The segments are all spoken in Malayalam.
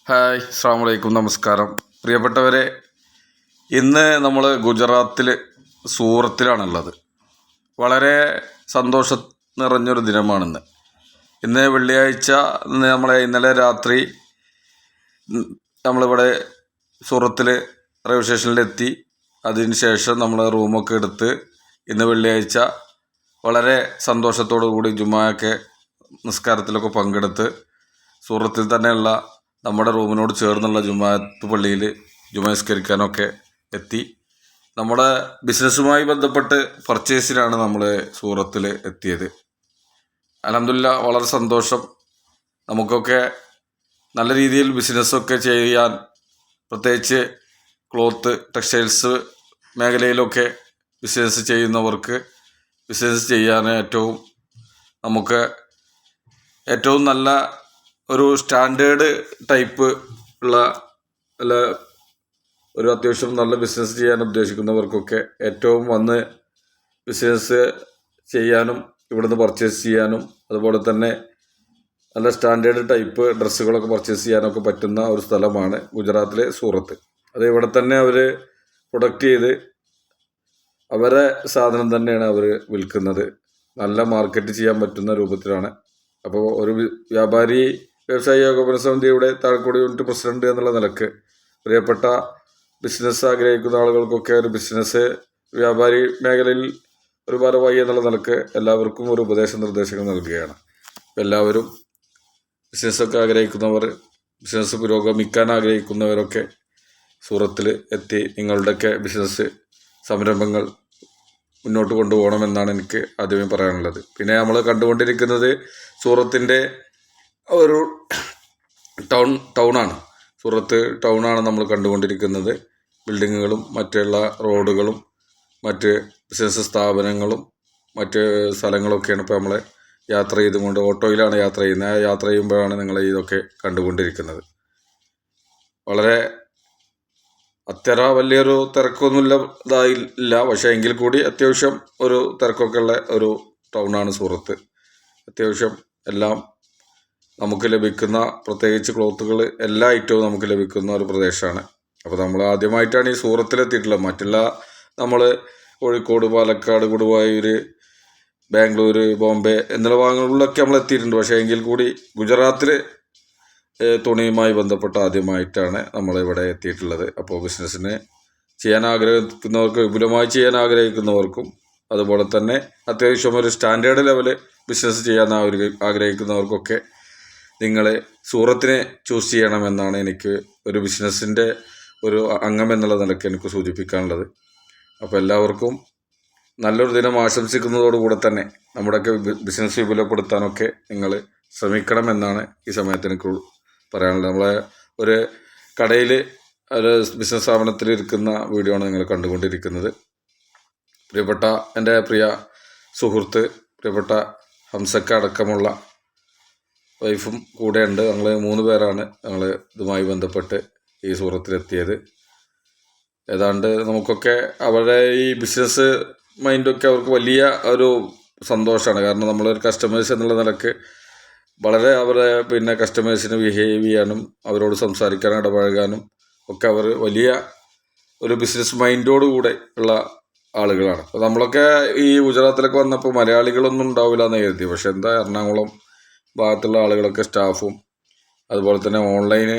ഹായ്, അസ്സാം വലൈക്കും, നമസ്കാരം. പ്രിയപ്പെട്ടവരെ, ഇന്ന് നമ്മൾ ഗുജറാത്തിൽ സൂറത്തിലാണുള്ളത്. വളരെ സന്തോഷം നിറഞ്ഞൊരു ദിനമാണിന്ന്. ഇന്ന് വെള്ളിയാഴ്ച. ഇന്നലെ രാത്രി നമ്മളിവിടെ സൂറത്തിൽ റെയിൽവേ സ്റ്റേഷനിലെത്തി. അതിന് ശേഷം നമ്മൾ റൂമൊക്കെ എടുത്ത് ഇന്ന് വെള്ളിയാഴ്ച വളരെ സന്തോഷത്തോടു കൂടി ജുമായൊക്കെ നിസ്കാരത്തിലൊക്കെ പങ്കെടുത്ത് സൂറത്തിൽ തന്നെയുള്ള നമ്മുടെ റൂമിനോട് ചേർന്നുള്ള ജുമാഅത്ത് പള്ളിയിൽ നിസ്കരിക്കാനൊക്കെ എത്തി. നമ്മുടെ ബിസിനസ്സുമായി ബന്ധപ്പെട്ട് പർച്ചേസിനാണ് നമ്മൾ സൂറത്തിൽ എത്തിയത്. അൽഹംദുലില്ലാഹ്, വളരെ സന്തോഷം. നമുക്കൊക്കെ നല്ല രീതിയിൽ ബിസിനസ്സൊക്കെ ചെയ്യാൻ, പ്രത്യേകിച്ച് ക്ലോത്ത്, ടെക്സ്റ്റൈൽസ് മേഖലയിലൊക്കെ ബിസിനസ് ചെയ്യുന്നവർക്ക് ബിസിനസ് ചെയ്യാൻ നമുക്ക് ഏറ്റവും നല്ല ഒരു സ്റ്റാൻഡേർഡ് ടൈപ്പ് ഉള്ള അല്ല ഒരു അത്യാവശ്യം നല്ല ബിസിനസ് ചെയ്യാൻ ഉദ്ദേശിക്കുന്നവർക്കൊക്കെ ഏറ്റവും വന്ന് ബിസിനസ് ചെയ്യാനും ഇവിടുന്ന് പർച്ചേസ് ചെയ്യാനും അതുപോലെ തന്നെ നല്ല സ്റ്റാൻഡേർഡ് ടൈപ്പ് ഡ്രസ്സുകളൊക്കെ പർച്ചേസ് ചെയ്യാനൊക്കെ പറ്റുന്ന ഒരു സ്ഥലമാണ് ഗുജറാത്തിലെ സൂറത്ത്. അത് ഇവിടെ തന്നെ അവർ പ്രൊഡക്റ്റ് ചെയ്ത് അവരെ സാധനം തന്നെയാണ് അവർ വിൽക്കുന്നത്. നല്ല മാർക്കറ്റ് ചെയ്യാൻ പറ്റുന്ന രൂപത്തിലാണ്. അപ്പോൾ ഒരു വ്യാപാരി വ്യവസായി ഏകോപന സമിതിയുടെ താഴെക്കൂടി യൂണിറ്റ് പ്രസിഡന്റ് എന്നുള്ള നിലക്ക് പ്രിയപ്പെട്ട ബിസിനസ് ആഗ്രഹിക്കുന്ന ആളുകൾക്കൊക്കെ ഒരു ബിസിനസ് വ്യാപാരി മേഖലയിൽ ഒരു ഭാരവാഹി എന്നുള്ള നിലക്ക് എല്ലാവർക്കും ഒരു നിർദ്ദേശങ്ങൾ നൽകുകയാണ്. എല്ലാവരും ബിസിനസ്സൊക്കെ ആഗ്രഹിക്കുന്നവർ, ബിസിനസ് പുരോഗമിക്കാൻ ആഗ്രഹിക്കുന്നവരൊക്കെ സൂറത്തിൽ എത്തി നിങ്ങളുടെയൊക്കെ ബിസിനസ് സംരംഭങ്ങൾ മുന്നോട്ട് കൊണ്ടുപോകണമെന്നാണ് എനിക്ക് ആദ്യമേ പറയാനുള്ളത്. പിന്നെ നമ്മൾ കണ്ടുകൊണ്ടിരിക്കുന്നത് സൂറത്തിൻ്റെ ഒരു ടൗണാണ്. സൂറത്ത് ടൗണാണ് നമ്മൾ കണ്ടുകൊണ്ടിരിക്കുന്നത്. ബിൽഡിങ്ങുകളും മറ്റുള്ള റോഡുകളും മറ്റ് ബിസിനസ് സ്ഥാപനങ്ങളും മറ്റ് സ്ഥലങ്ങളൊക്കെയാണ് ഇപ്പോൾ നമ്മൾ യാത്ര ചെയ്തുകൊണ്ട് ഓട്ടോയിലാണ് യാത്ര ചെയ്യുന്നത്. ആ യാത്ര ചെയ്യുമ്പോഴാണ് നിങ്ങൾ ഇതൊക്കെ കണ്ടുകൊണ്ടിരിക്കുന്നത്. വളരെ അത്ര വലിയൊരു തിരക്കൊന്നുമില്ല, പക്ഷേ എങ്കിൽ കൂടി അത്യാവശ്യം ഒരു തിരക്കൊക്കെ ഉള്ള ഒരു ടൗണാണ് സൂറത്ത്. അത്യാവശ്യം എല്ലാം നമുക്ക് ലഭിക്കുന്ന, പ്രത്യേകിച്ച് ക്ലോത്തുകൾ എല്ലാ ഐറ്റവും നമുക്ക് ലഭിക്കുന്ന ഒരു പ്രദേശമാണ്. അപ്പോൾ നമ്മൾ ആദ്യമായിട്ടാണ് ഈ സൂറത്തിലെത്തിയിട്ടുള്ളത്. മറ്റുള്ള നമ്മൾ കോഴിക്കോട്, പാലക്കാട്, ഗുരുവായൂർ, ബാംഗ്ലൂർ, ബോംബെ എന്നുള്ള ഭാഗങ്ങളിലൊക്കെ നമ്മൾ എത്തിയിട്ടുണ്ട്. പക്ഷേ എങ്കിൽ കൂടി ഗുജറാത്തിൽ തുണിയുമായി ബന്ധപ്പെട്ട് ആദ്യമായിട്ടാണ് നമ്മളിവിടെ എത്തിയിട്ടുള്ളത്. അപ്പോൾ ബിസിനസ്സിന് ചെയ്യാൻ ആഗ്രഹിക്കുന്നവർക്ക്, വിപുലമായി ചെയ്യാൻ ആഗ്രഹിക്കുന്നവർക്കും അതുപോലെ തന്നെ അത്യാവശ്യം ഒരു സ്റ്റാൻഡേർഡ് ലെവൽ ബിസിനസ് ചെയ്യാൻ ആഗ്രഹിക്കുന്നവർക്കൊക്കെ നിങ്ങൾ സൂറത്തിനെ ചൂസ് ചെയ്യണമെന്നാണ് എനിക്ക് ഒരു ബിസിനസ്സിൻ്റെ ഒരു അംഗം എന്നുള്ള നിലയ്ക്ക് എനിക്ക് സൂചിപ്പിക്കാനുള്ളത്. അപ്പോൾ എല്ലാവർക്കും നല്ലൊരു ദിനം ആശംസിക്കുന്നതോടുകൂടെ തന്നെ നമ്മുടെയൊക്കെ ബിസിനസ് വിപുലപ്പെടുത്താനൊക്കെ നിങ്ങൾ ശ്രമിക്കണമെന്നാണ് ഈ സമയത്ത് എനിക്ക് പറയാനുള്ളത്. നമ്മളെ ഒരു കടയിൽ ഒരു ബിസിനസ് സ്ഥാപനത്തിൽ ഇരിക്കുന്ന വീഡിയോ ആണ് നിങ്ങൾ കണ്ടുകൊണ്ടിരിക്കുന്നത്. പ്രിയപ്പെട്ട എൻ്റെ പ്രിയ സുഹൃത്ത്, പ്രിയപ്പെട്ട ഹംസക്ക അടക്കമുള്ള വൈഫും കൂടെ ഉണ്ട്. ഞങ്ങൾ 3 പേരാണ് ഞങ്ങൾ ഇതുമായി ബന്ധപ്പെട്ട് ഈ സൂറത്തിലെത്തിയത്. ഏതാണ്ട് നമുക്കൊക്കെ അവരുടെ ഈ ബിസിനസ് മൈൻഡൊക്കെ അവർക്ക് വലിയ ഒരു സന്തോഷമാണ്. കാരണം നമ്മളൊരു കസ്റ്റമേഴ്സ് എന്നുള്ള നിലക്ക് വളരെ അവരെ കസ്റ്റമേഴ്സിന് ബിഹേവ് ചെയ്യാനും അവരോട് സംസാരിക്കാനും ഇടപഴകാനും ഒക്കെ അവർ വലിയ ഒരു ബിസിനസ് മൈൻഡോടുകൂടെ ഉള്ള ആളുകളാണ്. അപ്പോൾ നമ്മളൊക്കെ ഈ ഗുജറാത്തിലൊക്കെ വന്നപ്പോൾ മലയാളികളൊന്നും ഉണ്ടാവില്ല എന്ന് കരുതി. പക്ഷെ എന്താ, എറണാകുളം ഭാഗത്തുള്ള ആളുകളൊക്കെ, സ്റ്റാഫും അതുപോലെ തന്നെ ഓൺലൈന്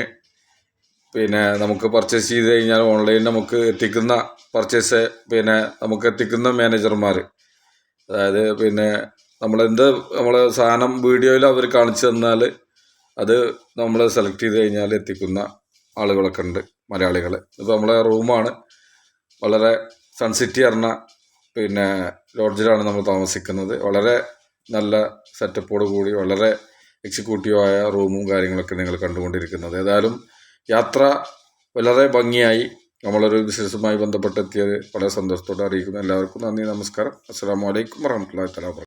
നമുക്ക് പർച്ചേസ് ചെയ്ത് കഴിഞ്ഞാൽ ഓൺലൈൻ നമുക്ക് എത്തിക്കുന്ന നമുക്ക് എത്തിക്കുന്ന മാനേജർമാർ, അതായത് നമ്മൾ സാധനം വീഡിയോയിൽ അവർ കാണിച്ചു തന്നാൽ അത് നമ്മൾ സെലക്ട് ചെയ്ത് കഴിഞ്ഞാൽ എത്തിക്കുന്ന ആളുകളൊക്കെ ഉണ്ട്, മലയാളികൾ. ഇപ്പോൾ നമ്മളെ റൂമാണ് വളരെ സൺസിറ്റി ലോഡ്ജിലാണ് നമ്മൾ താമസിക്കുന്നത്. വളരെ നല്ല സെറ്റപ്പോട് കൂടി വളരെ എക്സിക്യൂട്ടീവായ റൂമും കാര്യങ്ങളൊക്കെ നിങ്ങൾ കണ്ടുകൊണ്ടിരിക്കുന്നത്. ഏതായാലും യാത്ര വളരെ ഭംഗിയായി നമ്മളൊരു ബിസിനസ്സുമായി ബന്ധപ്പെട്ടെത്തിയത് വളരെ സന്തോഷത്തോടെ അറിയിക്കുന്നു. എല്ലാവർക്കും നന്ദി, നമസ്കാരം. അസ്സലാമു അലൈക്കും വറഹ്മത്തുള്ളാഹി തആല വബറകാതുഹു.